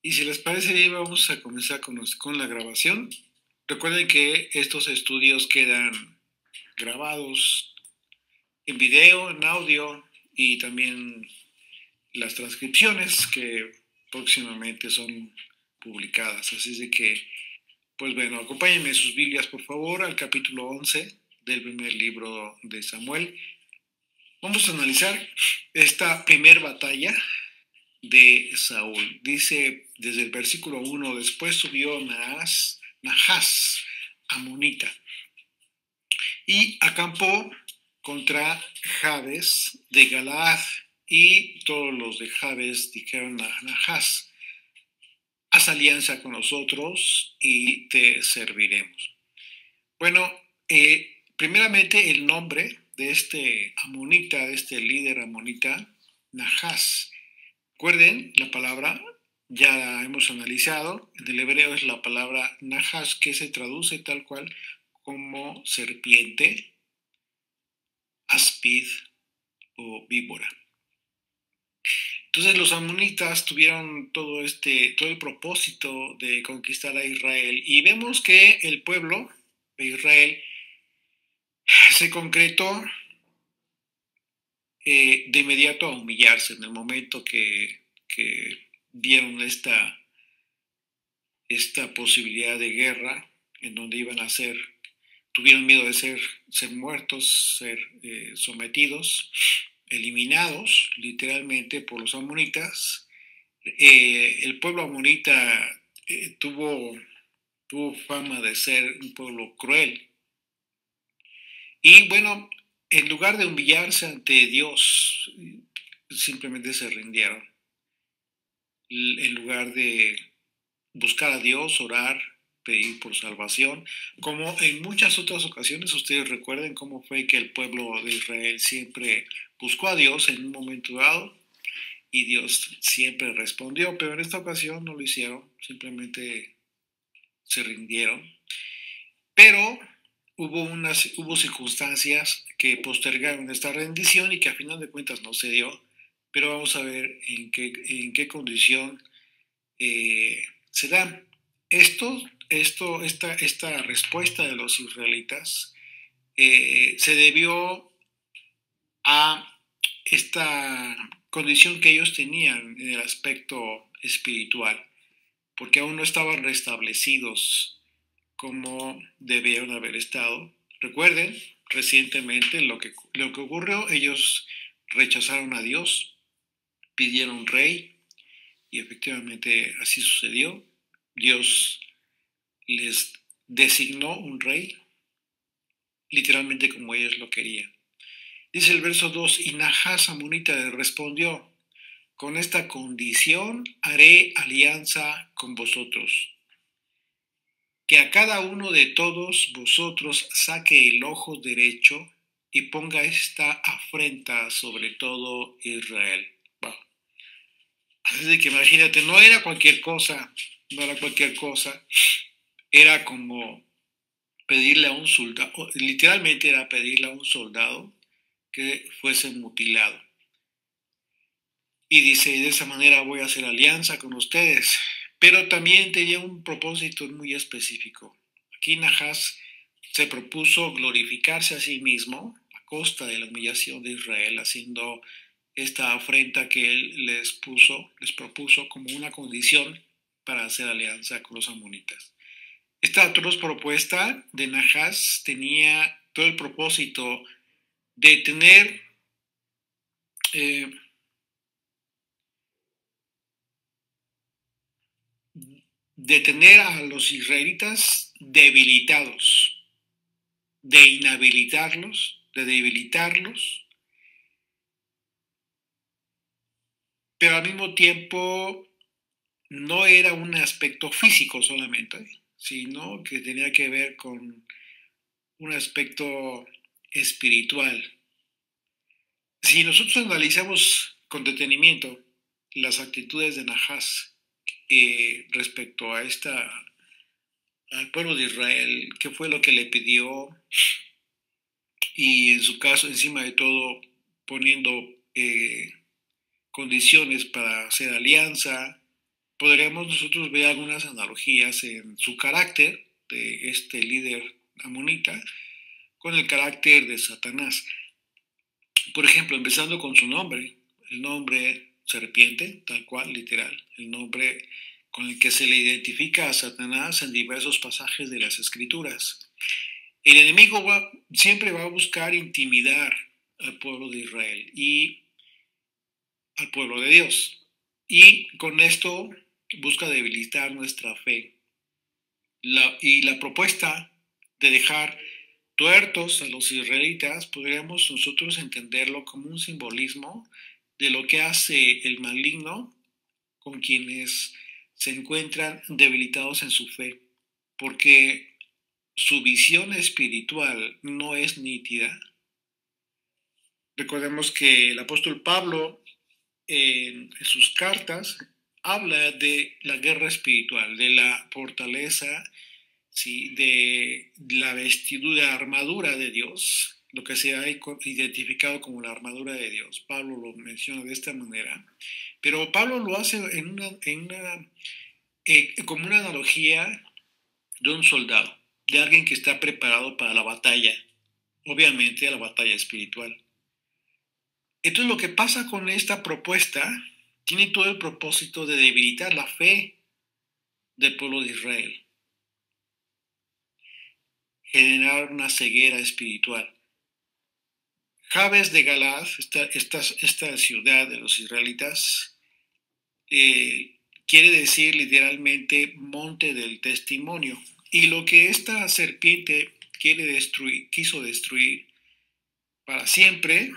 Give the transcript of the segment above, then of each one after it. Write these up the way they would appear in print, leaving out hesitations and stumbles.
Y si les parece bien, vamos a comenzar con la grabación. Recuerden que estos estudios quedan grabados en video, en audio y también las transcripciones que próximamente son publicadas. Así es de que, pues bueno, acompáñenme en sus Biblias, por favor, al capítulo 11 del primer libro de Samuel. Vamos a analizar esta primer batalla de Saúl. Dice desde el versículo 1, después subió Nahás, amonita, y acampó contra Jabes de Galaad, y todos los de Jabes dijeron a Nahás, haz alianza con nosotros y te serviremos. Bueno, primeramente el nombre de este amonita, de este líder amonita, Nahás. Recuerden, la palabra ya la hemos analizado. En el hebreo es la palabra nahash, que se traduce tal cual como serpiente, áspid o víbora. Entonces los amonitas tuvieron todo el propósito de conquistar a Israel, y vemos que el pueblo de Israel se concretó de inmediato a humillarse en el momento que vieron esta posibilidad de guerra en donde tuvieron miedo de ser muertos, ser sometidos, eliminados literalmente por los amonitas. El pueblo amonita tuvo fama de ser un pueblo cruel. Y bueno, en lugar de humillarse ante Dios, simplemente se rindieron. En lugar de buscar a Dios, orar, pedir por salvación, como en muchas otras ocasiones. Ustedes recuerden cómo fue que el pueblo de Israel siempre buscó a Dios en un momento dado y Dios siempre respondió, pero en esta ocasión no lo hicieron, simplemente se rindieron. Pero hubo circunstancias que postergaron esta rendición y que a final de cuentas no se dio, pero vamos a ver en qué condición se da. Esta respuesta de los israelitas se debió a esta condición que ellos tenían en el aspecto espiritual, porque aún no estaban restablecidos como debieron haber estado. Recuerden recientemente lo que ocurrió. Ellos rechazaron a Dios, pidieron un rey, y efectivamente así sucedió. Dios les designó un rey, literalmente como ellos lo querían. Dice el verso 2, y Nahás amonita le respondió, con esta condición haré alianza con vosotros, que a cada uno de todos vosotros saque el ojo derecho y ponga esta afrenta sobre todo Israel. Wow. Así de que imagínate, no era cualquier cosa, no era cualquier cosa, era como pedirle a un soldado, literalmente era pedirle a un soldado que fuese mutilado. Y dice, de esa manera voy a hacer alianza con ustedes. Pero también tenía un propósito muy específico. Aquí Nahás se propuso glorificarse a sí mismo a costa de la humillación de Israel, haciendo esta afrenta que él les propuso como una condición para hacer alianza con los amonitas. Esta atroz propuesta de Nahás tenía todo el propósito de eh, tener a los israelitas debilitados, de inhabilitarlos, de debilitarlos, pero al mismo tiempo no era un aspecto físico solamente, sino que tenía que ver con un aspecto espiritual. Si nosotros analizamos con detenimiento las actitudes de Nahás respecto al pueblo de Israel, qué fue lo que le pidió, y en su caso, encima de todo, poniendo condiciones para hacer alianza, podríamos nosotros ver algunas analogías en su carácter de este líder amonita con el carácter de Satanás. Por ejemplo, empezando con su nombre, el nombre serpiente, tal cual, literal, el nombre con el que se le identifica a Satanás en diversos pasajes de las Escrituras. El enemigo siempre va a buscar intimidar al pueblo de Israel y al pueblo de Dios. Y con esto busca debilitar nuestra fe. Y la propuesta de dejar tuertos a los israelitas, podríamos nosotros entenderlo como un simbolismo de lo que hace el maligno con quienes se encuentran debilitados en su fe, porque su visión espiritual no es nítida. Recordemos que el apóstol Pablo en sus cartas habla de la guerra espiritual, de la fortaleza, ¿sí?, de la vestidura, armadura de Dios, lo que se ha identificado como la armadura de Dios. Pablo lo menciona de esta manera, pero Pablo lo hace como una analogía de un soldado, de alguien que está preparado para la batalla, obviamente la batalla espiritual. Entonces lo que pasa con esta propuesta tiene todo el propósito de debilitar la fe del pueblo de Israel, generar una ceguera espiritual. Jabes de Galaad, esta ciudad de los israelitas, quiere decir literalmente monte del testimonio. Y lo que esta serpiente quiso destruir para siempre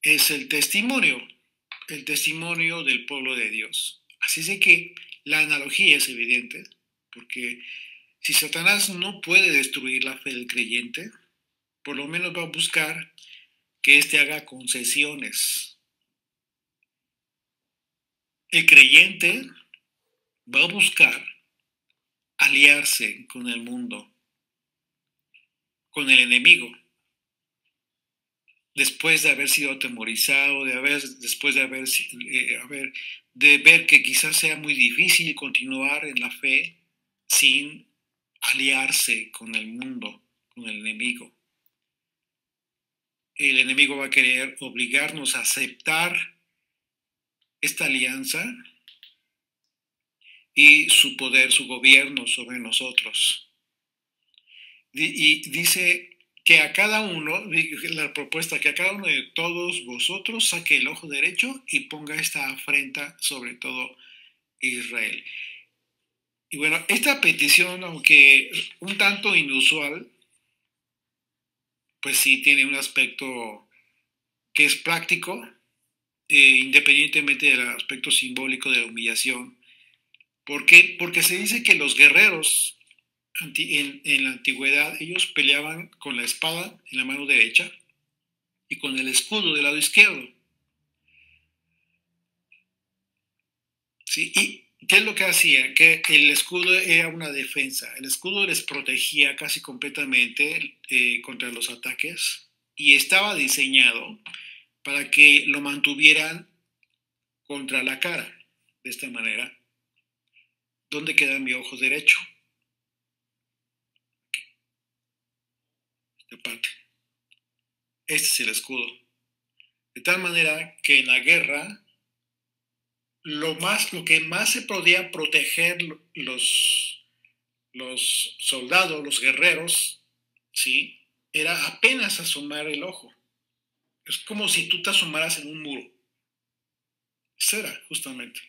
es el testimonio del pueblo de Dios. Así es de que la analogía es evidente, porque si Satanás no puede destruir la fe del creyente, por lo menos va a buscar que éste haga concesiones. El creyente va a buscar aliarse con el mundo, con el enemigo, después de haber sido atemorizado, después de de ver que quizás sea muy difícil continuar en la fe sin aliarse con el mundo, con el enemigo. El enemigo va a querer obligarnos a aceptar esta alianza y su poder, su gobierno sobre nosotros. Y dice que a cada uno, la propuesta, que a cada uno de todos vosotros saque el ojo derecho y ponga esta afrenta sobre todo Israel. Y bueno, esta petición, aunque un tanto inusual, pues sí tiene un aspecto que es práctico, independientemente del aspecto simbólico de la humillación. ¿Por qué? Porque se dice que los guerreros en la antigüedad, ellos peleaban con la espada en la mano derecha y con el escudo del lado izquierdo. ¿Sí? ¿Y qué es lo que hacían? Que el escudo era una defensa. El escudo les protegía casi completamente contra los ataques y estaba diseñado para que lo mantuvieran contra la cara. De esta manera, ¿dónde queda mi ojo derecho? Esta parte. Este es el escudo. De tal manera que en la guerra lo que más se podían proteger los soldados, los guerreros, ¿sí?, era apenas asomar el ojo. Es como si tú te asomaras en un muro. Eso era, justamente.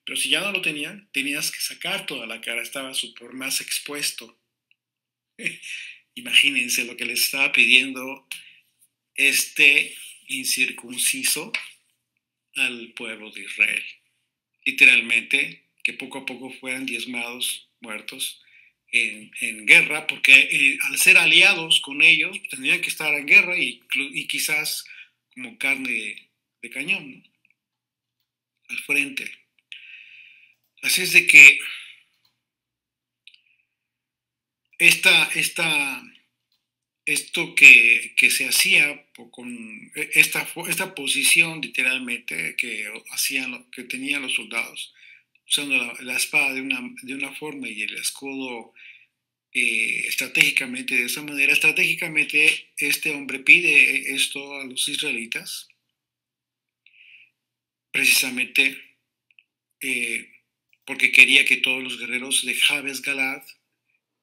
Pero si ya no lo tenían, tenías que sacar toda la cara, estaba súper más expuesto. Imagínense lo que les estaba pidiendo este incircunciso al pueblo de Israel. Literalmente, que poco a poco fueran diezmados, muertos en guerra, porque al ser aliados con ellos, tendrían que estar en guerra y quizás como carne de cañón, ¿no?, al frente. Así es de que esta esto que se hacía con esta posición literalmente que tenían los soldados, usando la espada de una forma y el escudo estratégicamente de esa manera. Estratégicamente este hombre pide esto a los israelitas, precisamente porque quería que todos los guerreros de Jabes Galad,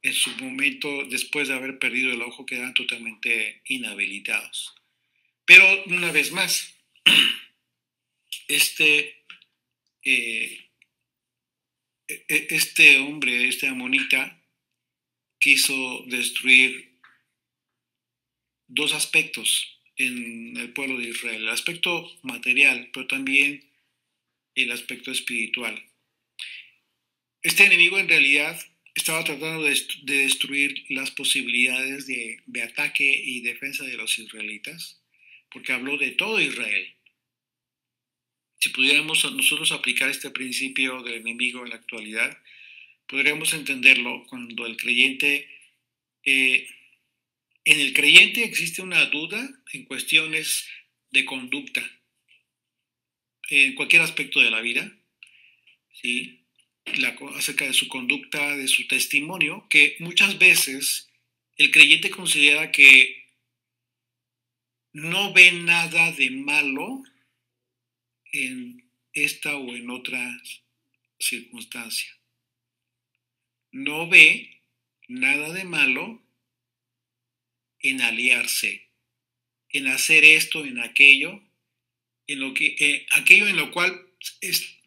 en su momento, después de haber perdido el ojo, quedaran totalmente inhabilitados. Pero una vez más, este, eh, este hombre, este amonita, quiso destruir dos aspectos en el pueblo de Israel: el aspecto material, pero también el aspecto espiritual. Este enemigo en realidad estaba tratando de destruir las posibilidades de ataque y defensa de los israelitas, porque habló de todo Israel. Si pudiéramos nosotros aplicar este principio del enemigo en la actualidad, podríamos entenderlo cuando en el creyente existe una duda en cuestiones de conducta, en cualquier aspecto de la vida, ¿sí? Acerca de su conducta, de su testimonio, que muchas veces el creyente considera que no ve nada de malo en esta o en otra circunstancia. No ve nada de malo en aliarse, en hacer esto, en aquello, aquello en lo cual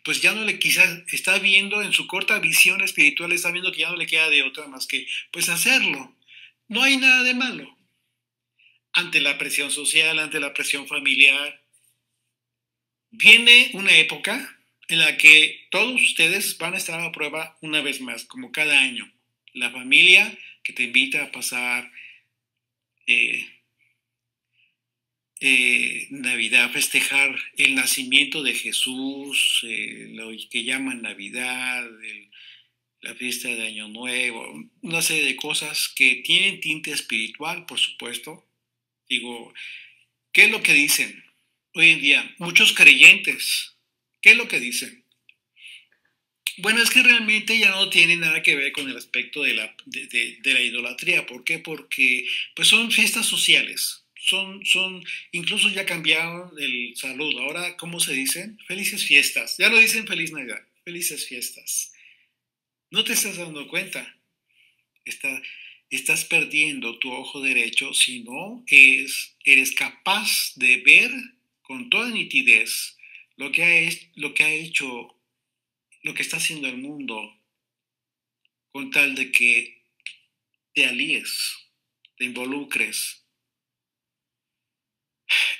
pues ya no le, quizás está viendo en su corta visión espiritual, está viendo que ya no le queda de otra más que pues hacerlo. No hay nada de malo. Ante la presión social, ante la presión familiar, viene una época en la que todos ustedes van a estar a prueba una vez más, como cada año. La familia que te invita a pasar Navidad, festejar el nacimiento de Jesús, lo que llaman Navidad, la fiesta de Año Nuevo, una serie de cosas que tienen tinte espiritual, por supuesto. Digo, ¿qué es lo que dicen hoy en día? Muchos creyentes, ¿qué es lo que dicen? Bueno, es que realmente ya no tiene nada que ver con el aspecto de la idolatría. ¿Por qué? Porque pues son fiestas sociales. Incluso ya cambiaron el saludo. Ahora, ¿cómo se dicen? Felices fiestas. Ya no dicen feliz Navidad, felices fiestas. No te estás dando cuenta. Estás perdiendo tu ojo derecho si no eres capaz de ver con toda nitidez lo que ha hecho, lo que está haciendo el mundo, con tal de que te alíes, te involucres.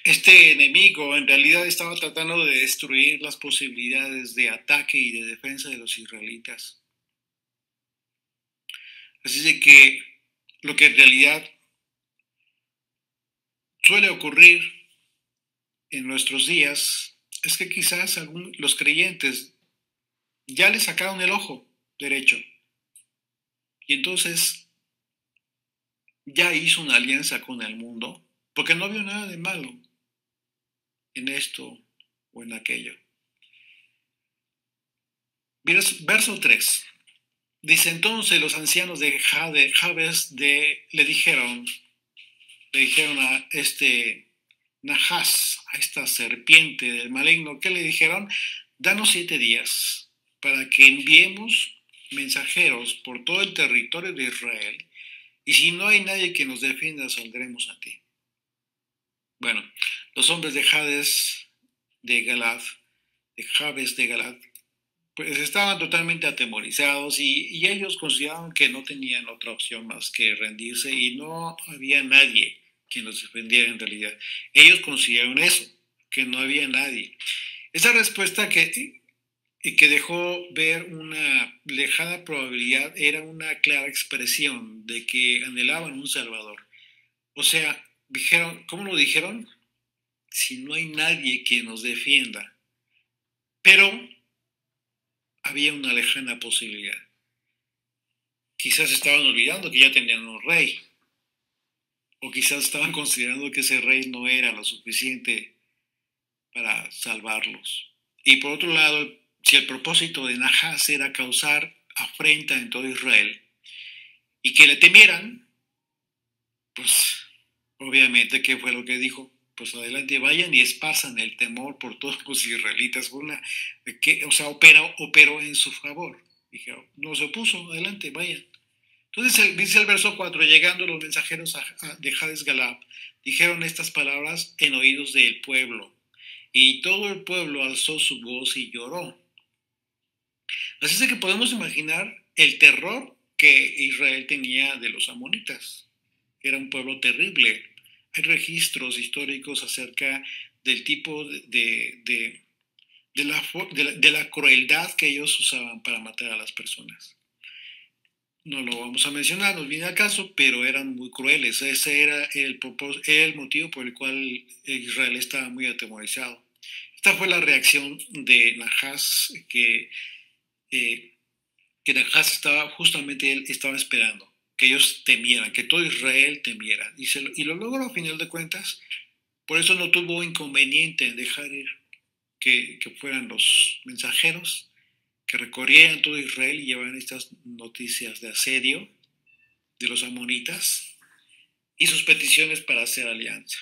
Este enemigo en realidad estaba tratando de destruir las posibilidades de ataque y de defensa de los israelitas. Así de que lo que en realidad suele ocurrir en nuestros días es que quizás los creyentes ya le sacaron el ojo derecho y entonces ya hizo una alianza con el mundo porque no vio nada de malo en esto o en aquello. Verso 3. Dice: entonces los ancianos de Jabes le dijeron a este Nahas, a esta serpiente del maligno, ¿qué le dijeron? Danos 7 días para que enviemos mensajeros por todo el territorio de Israel, y si no hay nadie que nos defienda, saldremos a ti. Bueno, los hombres de Jabes de Galad, pues estaban totalmente atemorizados y ellos consideraban que no tenían otra opción más que rendirse y no había nadie quien los defendiera en realidad. Ellos consideraron eso, que no había nadie. Esa respuesta que dejó ver una lejana probabilidad era una clara expresión de que anhelaban un Salvador. O sea, dijeron, ¿cómo lo dijeron? Si no hay nadie que nos defienda. Pero había una lejana posibilidad. Quizás estaban olvidando que ya tenían un rey. o quizás estaban considerando que ese rey no era lo suficiente para salvarlos. Y por otro lado, si el propósito de Nahas era causar afrenta en todo Israel y que le temieran, pues obviamente, ¿qué fue lo que dijo? Pues adelante, vayan y esparzan el temor por todos los israelitas. O sea, operó en su favor. Dijeron, no se opuso, adelante, vayan. Entonces dice el verso 4, llegando los mensajeros de Hades Galab, dijeron estas palabras en oídos del pueblo, y todo el pueblo alzó su voz y lloró. Así es de que podemos imaginar el terror que Israel tenía de los amonitas. Era un pueblo terrible. Hay registros históricos acerca del tipo de la crueldad que ellos usaban para matar a las personas. No lo vamos a mencionar, nos viene al caso, pero eran muy crueles. Ese era el motivo por el cual Israel estaba muy atemorizado. Esta fue la reacción de Nahas que Nahas él estaba esperando, que ellos temieran, que todo Israel temiera. Y lo logró a final de cuentas. Por eso no tuvo inconveniente en dejar ir que fueran los mensajeros que recorrieran todo Israel y llevaran estas noticias de asedio de los amonitas y sus peticiones para hacer alianza.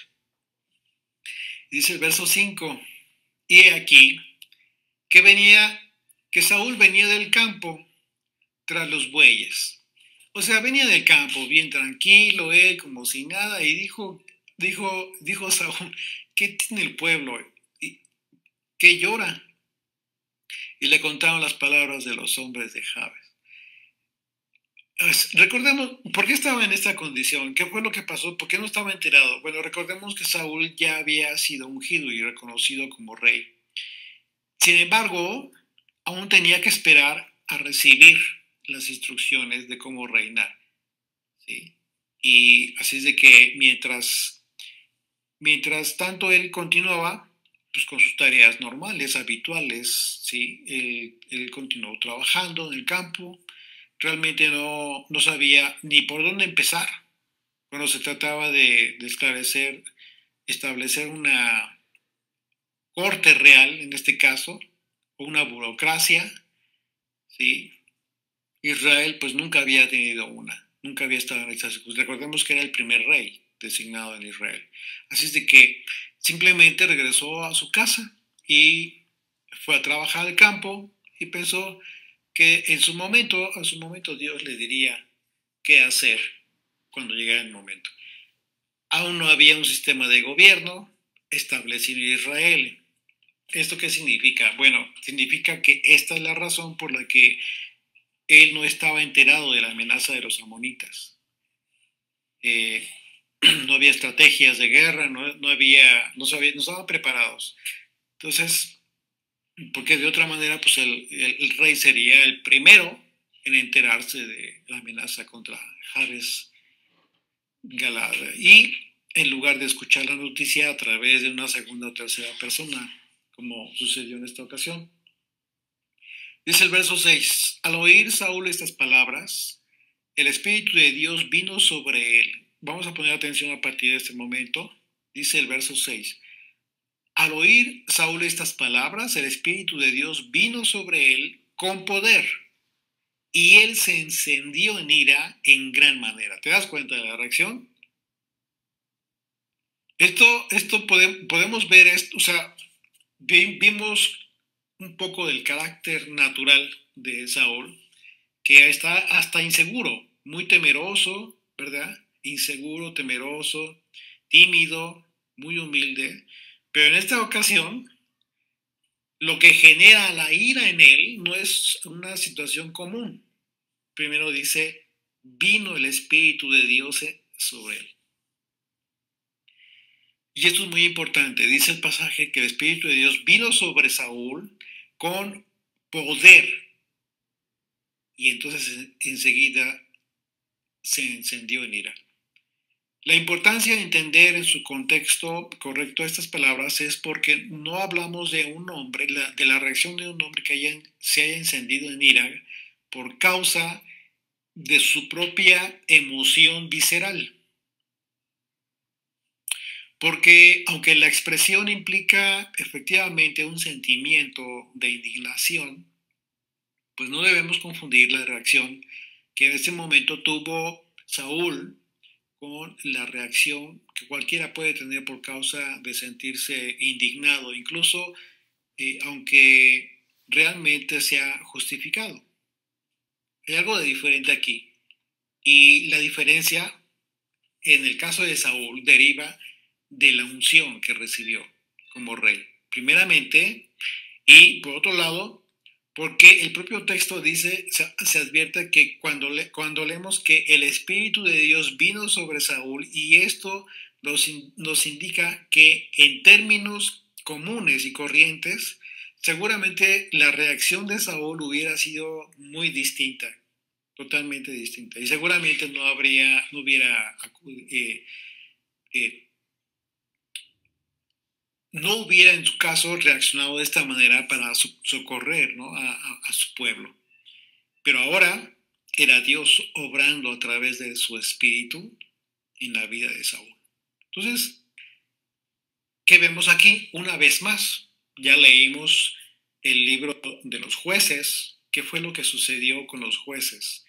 Dice el verso 5, y he aquí que Saúl venía del campo tras los bueyes. O sea, venía del campo bien tranquilo, él como si nada, y dijo Saúl, ¿qué tiene el pueblo? ¿Qué llora? Y le contaron las palabras de los hombres de Jabes. Recordemos, ¿por qué estaba en esta condición? ¿Qué fue lo que pasó? ¿Por qué no estaba enterado? Bueno, recordemos que Saúl ya había sido ungido y reconocido como rey. Sin embargo, aún tenía que esperar a recibir las instrucciones de cómo reinar. ¿Sí? Y así es de que mientras tanto él continuaba pues, con sus tareas normales, habituales, ¿sí? Él continuó trabajando en el campo, realmente no sabía ni por dónde empezar cuando se trataba de establecer una corte real, en este caso, o una burocracia, ¿sí? Israel pues nunca había tenido nunca había estado en estas circunstancias. Recordemos que era el primer rey designado en Israel. Así es de que simplemente regresó a su casa y fue a trabajar al campo y pensó que a su momento Dios le diría qué hacer cuando llegara el momento. Aún no había un sistema de gobierno establecido en Israel. ¿Esto qué significa? Bueno, significa que esta es la razón por la que él no estaba enterado de la amenaza de los amonitas. No había estrategias de guerra, no estaban preparados. Entonces, porque de otra manera, pues el rey sería el primero en enterarse de la amenaza contra Jabes Galad. Y en lugar de escuchar la noticia a través de una segunda o tercera persona, como sucedió en esta ocasión. Dice el verso 6, al oír Saúl estas palabras, el Espíritu de Dios vino sobre él. Vamos a poner atención a partir de este momento. Dice el verso 6, al oír Saúl estas palabras, el Espíritu de Dios vino sobre él con poder y él se encendió en ira en gran manera. ¿Te das cuenta de la reacción? Esto podemos ver, o sea, vimos un poco del carácter natural de Saúl, que está hasta inseguro, muy temeroso, ¿verdad? Inseguro, temeroso, tímido, muy humilde. Pero en esta ocasión, lo que genera la ira en él no es una situación común. Primero dice, vino el Espíritu de Dios sobre él. Y esto es muy importante. Dice el pasaje que el Espíritu de Dios vino sobre Saúl con poder. Y entonces enseguida se encendió en ira. La importancia de entender en su contexto correcto estas palabras es porque no hablamos de un hombre, de la reacción de un hombre que se haya encendido en ira por causa de su propia emoción visceral. Porque aunque la expresión implica efectivamente un sentimiento de indignación, pues no debemos confundir la reacción que en ese momento tuvo Saúl con la reacción que cualquiera puede tener por causa de sentirse indignado, incluso aunque realmente sea justificado. Hay algo de diferente aquí. Y la diferencia, en el caso de Saúl, deriva de la unción que recibió como rey. Primeramente, y por otro lado, porque el propio texto dice, se advierte que cuando leemos que el Espíritu de Dios vino sobre Saúl, y esto nos indica que en términos comunes y corrientes, seguramente la reacción de Saúl hubiera sido muy distinta, totalmente distinta, y seguramente no hubiera eh, no hubiera en su caso reaccionado de esta manera para socorrer, ¿no?, a su pueblo. Pero ahora era Dios obrando a través de su espíritu en la vida de Saúl. Entonces, ¿qué vemos aquí? Una vez más, ya leímos el libro de los jueces. ¿Qué fue lo que sucedió con los jueces?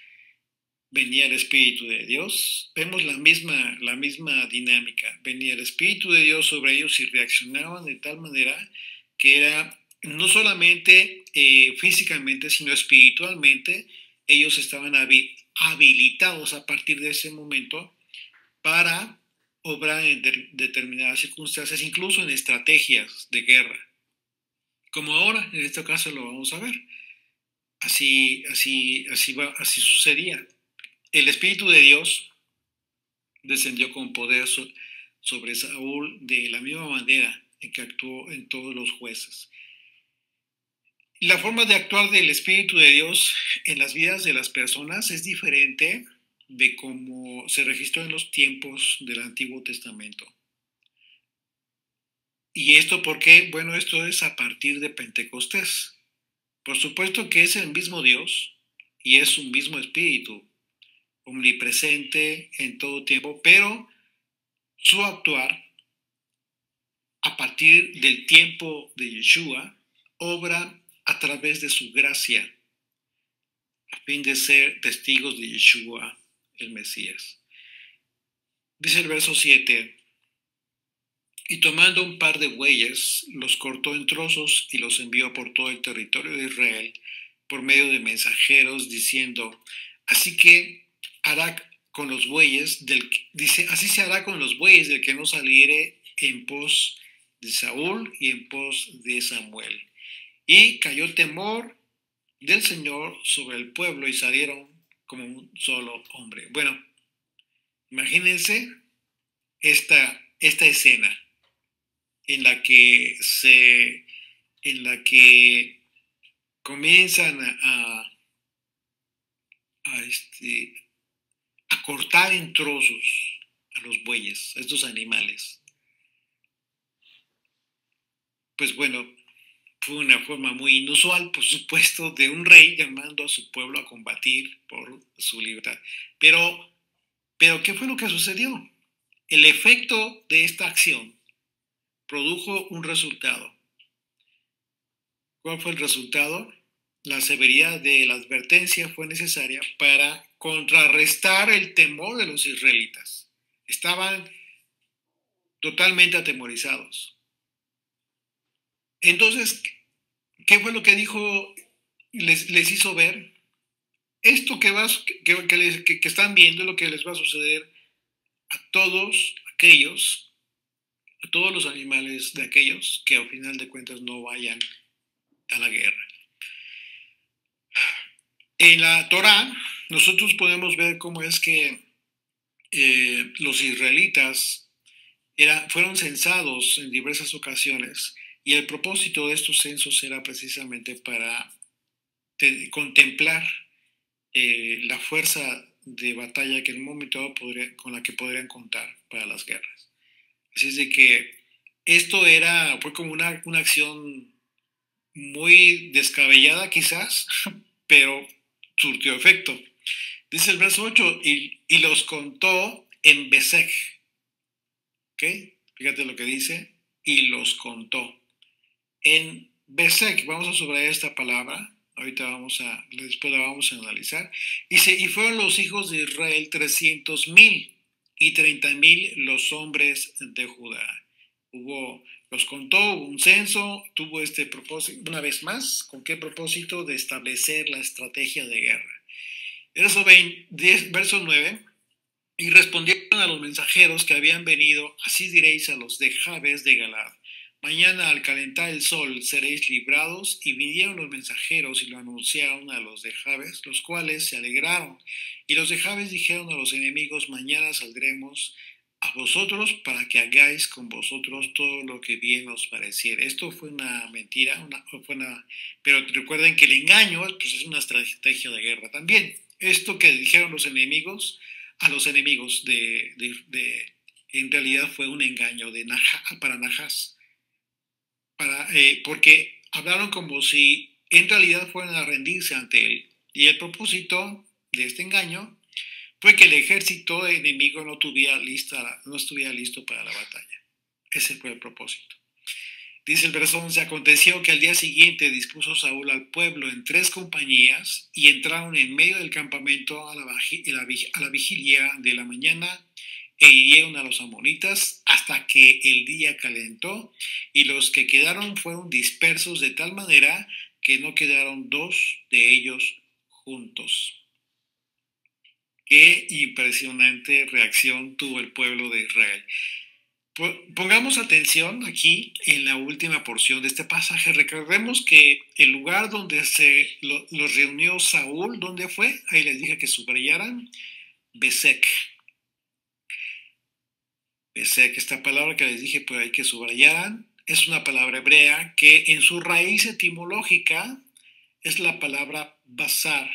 Venía el Espíritu de Dios, vemos la misma dinámica. Venía el Espíritu de Dios sobre ellos y reaccionaban de tal manera que era no solamente físicamente, sino espiritualmente, ellos estaban habilitados a partir de ese momento para obrar en determinadas circunstancias, incluso en estrategias de guerra. Como ahora, en este caso lo vamos a ver. Así sucedía. El Espíritu de Dios descendió con poder sobre Saúl de la misma manera en que actuó en todos los jueces. La forma de actuar del Espíritu de Dios en las vidas de las personas es diferente de cómo se registró en los tiempos del Antiguo Testamento. ¿Y esto por qué? Bueno, esto es a partir de Pentecostés. Por supuesto que es el mismo Dios y es un mismo Espíritu, omnipresente en todo tiempo, pero su actuar a partir del tiempo de Yeshua obra a través de su gracia a fin de ser testigos de Yeshua, el Mesías. Dice el verso 7, y tomando un par de bueyes, los cortó en trozos y los envió por todo el territorio de Israel por medio de mensajeros, diciendo, así se hará con los bueyes del que no saliere en pos de Saúl y en pos de Samuel. Y cayó temor del Señor sobre el pueblo y salieron como un solo hombre. Bueno, imagínense esta escena en la que comienzan a cortar en trozos a los bueyes, a estos animales. Pues bueno, fue una forma muy inusual, por supuesto, de un rey llamando a su pueblo a combatir por su libertad. Pero ¿qué fue lo que sucedió? El efecto de esta acción produjo un resultado. ¿Cuál fue el resultado? La severidad de la advertencia fue necesaria para contrarrestar el temor de los israelitas. Estaban totalmente atemorizados. Entonces, ¿qué fue lo que dijo? Les hizo ver esto que están viendo, lo que les va a suceder a todos aquellos, a todos los animales de aquellos que al final de cuentas no vayan a la guerra. En la Torá, nosotros podemos ver cómo es que los israelitas fueron censados en diversas ocasiones, y el propósito de estos censos era precisamente para contemplar la fuerza de batalla que en un momento dado con la que podrían contar para las guerras. Así es de que esto fue como una acción muy descabellada quizás, pero surtió efecto. Dice el verso 8, y los contó en Besej. ¿Okay? Fíjate lo que dice, y los contó. En Besek, vamos a subrayar esta palabra, después la vamos a analizar. Dice, y fueron los hijos de Israel 300,000 y 30,000 los hombres de Judá. Los contó, hubo un censo, tuvo este propósito, una vez más, ¿con qué propósito? De establecer la estrategia de guerra. Verso 9, y respondieron a los mensajeros que habían venido, así diréis a los de Jabes de Galad, mañana al calentar el sol seréis librados. Y vinieron los mensajeros y lo anunciaron a los de Jabes, los cuales se alegraron. Y los de Jabes dijeron a los enemigos, mañana saldremos a vosotros para que hagáis con vosotros todo lo que bien os pareciera. Esto fue una mentira, pero recuerden que el engaño pues, es una estrategia de guerra también. Esto que dijeron los enemigos a los enemigos en realidad fue un engaño para Nahas, porque hablaron como si en realidad fueran a rendirse ante él. Y el propósito de este engaño fue que el ejército enemigo no estuviera listo para la batalla. Ese fue el propósito. Dice el verso 11, aconteció que al día siguiente dispuso Saúl al pueblo en 3 compañías y entraron en medio del campamento a la vigilia de la mañana e hirieron a los amonitas hasta que el día calentó, y los que quedaron fueron dispersos de tal manera que no quedaron 2 de ellos juntos. Qué impresionante reacción tuvo el pueblo de Israel. Pongamos atención aquí en la última porción de este pasaje. Recordemos que el lugar donde los reunió Saúl, ¿dónde fue? Ahí les dije que subrayaran. Besek. Besek, esta palabra que les dije por ahí que subrayaran, es una palabra hebrea que en su raíz etimológica es la palabra bazar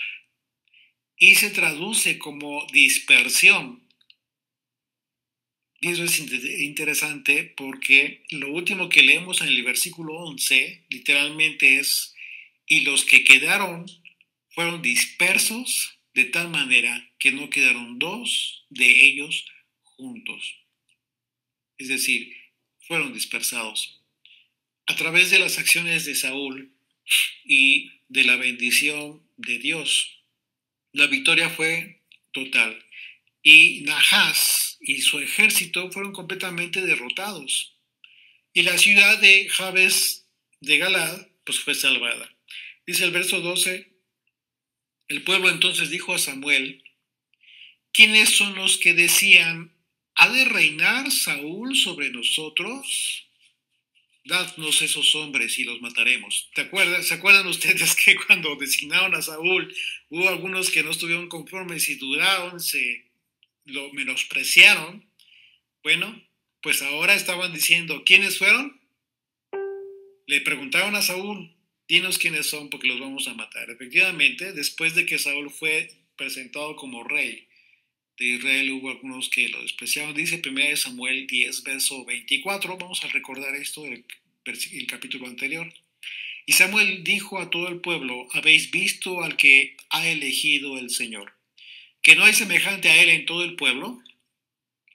y se traduce como dispersión. Y eso es interesante porque lo último que leemos en el versículo 11 literalmente es, y los que quedaron fueron dispersos de tal manera que no quedaron 2 de ellos juntos. Es decir, fueron dispersados. A través de las acciones de Saúl y de la bendición de Dios, la victoria fue total. Y Nahas y su ejército fueron completamente derrotados. Y la ciudad de Jabes de Galad pues fue salvada. Dice el verso 12, el pueblo entonces dijo a Samuel, ¿quiénes son los que decían, ¿ha de reinar Saúl sobre nosotros? Dadnos esos hombres y los mataremos. ¿Se acuerdan ustedes que cuando designaron a Saúl hubo algunos que no estuvieron conformes y dudaron, lo menospreciaron? Bueno, pues ahora estaban diciendo, ¿quiénes fueron? Le preguntaron a Saúl, dinos quiénes son porque los vamos a matar. Efectivamente, después de que Saúl fue presentado como rey de Israel, hubo algunos que lo despreciaron. Dice 1 Samuel 10, verso 24, vamos a recordar esto del capítulo anterior. Y Samuel dijo a todo el pueblo, ¿habéis visto al que ha elegido el Señor? ¿Que no hay semejante a él en todo el pueblo?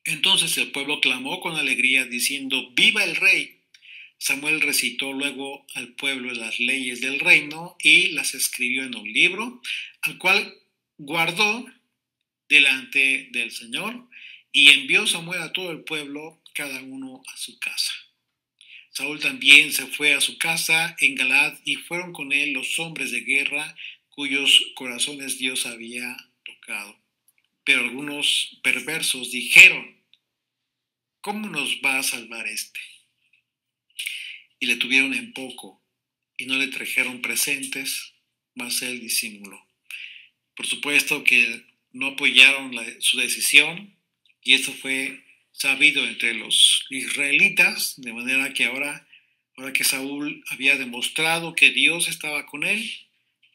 Entonces el pueblo clamó con alegría, diciendo, ¡viva el rey! Samuel recitó luego al pueblo las leyes del reino y las escribió en un libro, al cual guardó delante del Señor, y envió Samuel a todo el pueblo, cada uno a su casa. Saúl también se fue a su casa en Galad, y fueron con él los hombres de guerra cuyos corazones Dios había tocado. Pero algunos perversos dijeron, ¿cómo nos va a salvar este? Y le tuvieron en poco, y no le trajeron presentes, mas él disimuló. Por supuesto que no apoyaron su decisión, y esto fue sabido entre los israelitas, de manera que ahora que Saúl había demostrado que Dios estaba con él,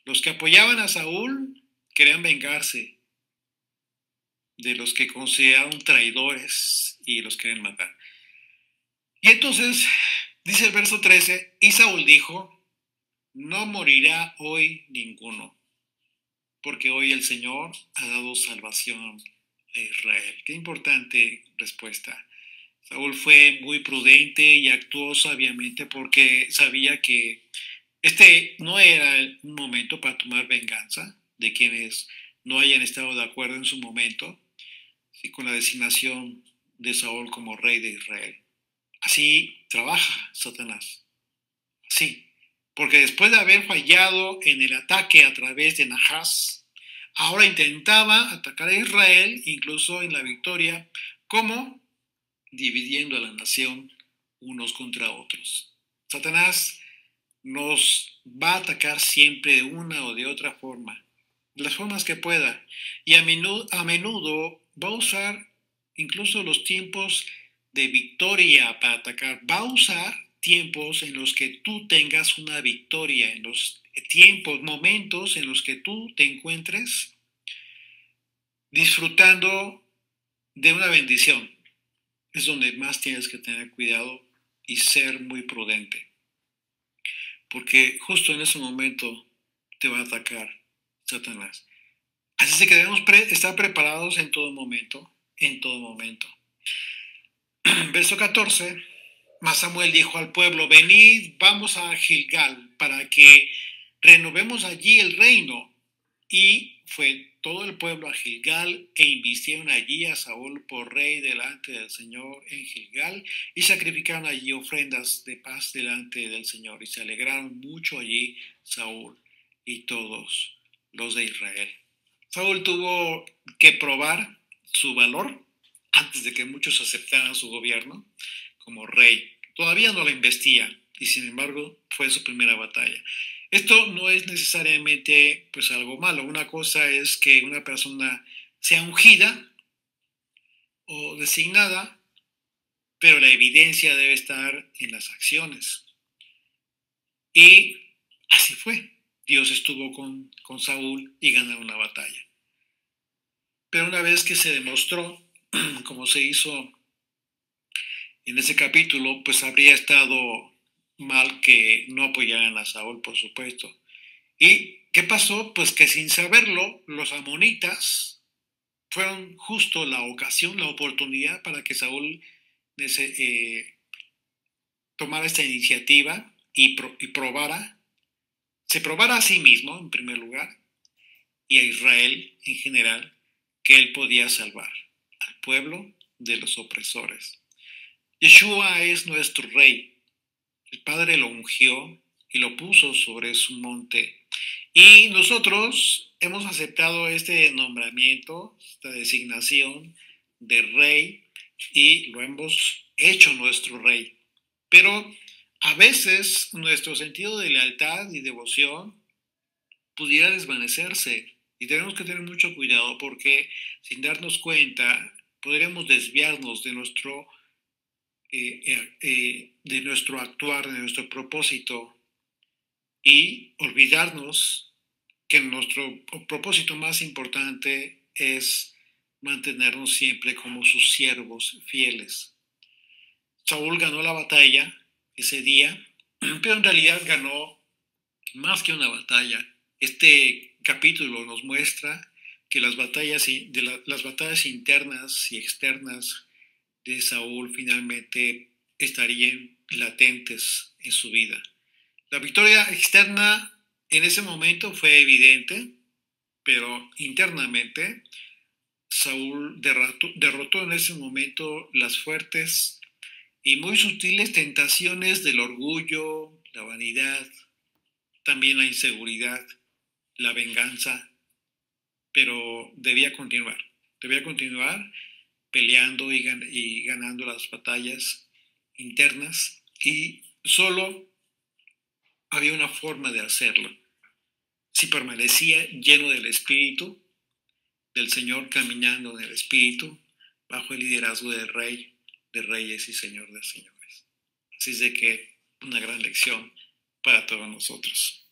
los que apoyaban a Saúl querían vengarse de los que consideraron traidores y los querían matar. Y entonces, dice el verso 13, y Saúl dijo, no morirá hoy ninguno, porque hoy el Señor ha dado salvación a Israel. Qué importante respuesta. Saúl fue muy prudente y actuó sabiamente porque sabía que este no era un momento para tomar venganza de quienes no hayan estado de acuerdo en su momento, ¿sí? Con la designación de Saúl como rey de Israel. Así trabaja Satanás. Así. Porque después de haber fallado en el ataque a través de Nahas, ahora intentaba atacar a Israel, incluso en la victoria, como dividiendo a la nación unos contra otros. Satanás nos va a atacar siempre de una o de otra forma, de las formas que pueda, y a menudo va a usar incluso los tiempos de victoria para atacar. Va a usar tiempos en los que tú tengas una victoria, en los tiempos, momentos en los que tú te encuentres disfrutando de una bendición. Es donde más tienes que tener cuidado y ser muy prudente, porque justo en ese momento te va a atacar Satanás. Así es que debemos estar preparados en todo momento, en todo momento. Verso 14, mas Samuel dijo al pueblo, venid, vamos a Gilgal para que renovemos allí el reino. Y fue todo el pueblo a Gilgal e invistieron allí a Saúl por rey delante del Señor en Gilgal y sacrificaron allí ofrendas de paz delante del Señor y se alegraron mucho allí Saúl y todos los de Israel. Saúl tuvo que probar su valor antes de que muchos aceptaran su gobierno como rey. Todavía no la investía y sin embargo fue su primera batalla. Esto no es necesariamente pues algo malo. Una cosa es que una persona sea ungida o designada, pero la evidencia debe estar en las acciones. Y así fue. Dios estuvo con Saúl y ganaron la batalla. Pero una vez que se demostró, como se hizo en ese capítulo, pues habría estado mal que no apoyaran a Saúl, por supuesto. ¿Y qué pasó? Pues que sin saberlo, los amonitas fueron justo la ocasión, la oportunidad para que Saúl tomara esta iniciativa y se probara a sí mismo en primer lugar y a Israel en general que él podía salvar al pueblo de los opresores. Yeshua es nuestro rey. El Padre lo ungió y lo puso sobre su monte. Y nosotros hemos aceptado este nombramiento, esta designación de rey y lo hemos hecho nuestro rey. Pero a veces nuestro sentido de lealtad y devoción pudiera desvanecerse y tenemos que tener mucho cuidado porque sin darnos cuenta podríamos desviarnos de nuestro actuar, de nuestro propósito y olvidarnos que nuestro propósito más importante es mantenernos siempre como sus siervos fieles. Saúl ganó la batalla ese día, pero en realidad ganó más que una batalla. Este capítulo nos muestra que las batallas internas y externas de Saúl finalmente estarían latentes en su vida. La victoria externa en ese momento fue evidente, pero internamente Saúl derrotó en ese momento las fuertes y muy sutiles tentaciones del orgullo, la vanidad, también la inseguridad, la venganza, pero debía continuar peleando y ganando las batallas internas y solo había una forma de hacerlo. Si permanecía lleno del Espíritu, del Señor caminando en el Espíritu, bajo el liderazgo del Rey de Reyes y Señor de Señores. Así es de que una gran lección para todos nosotros.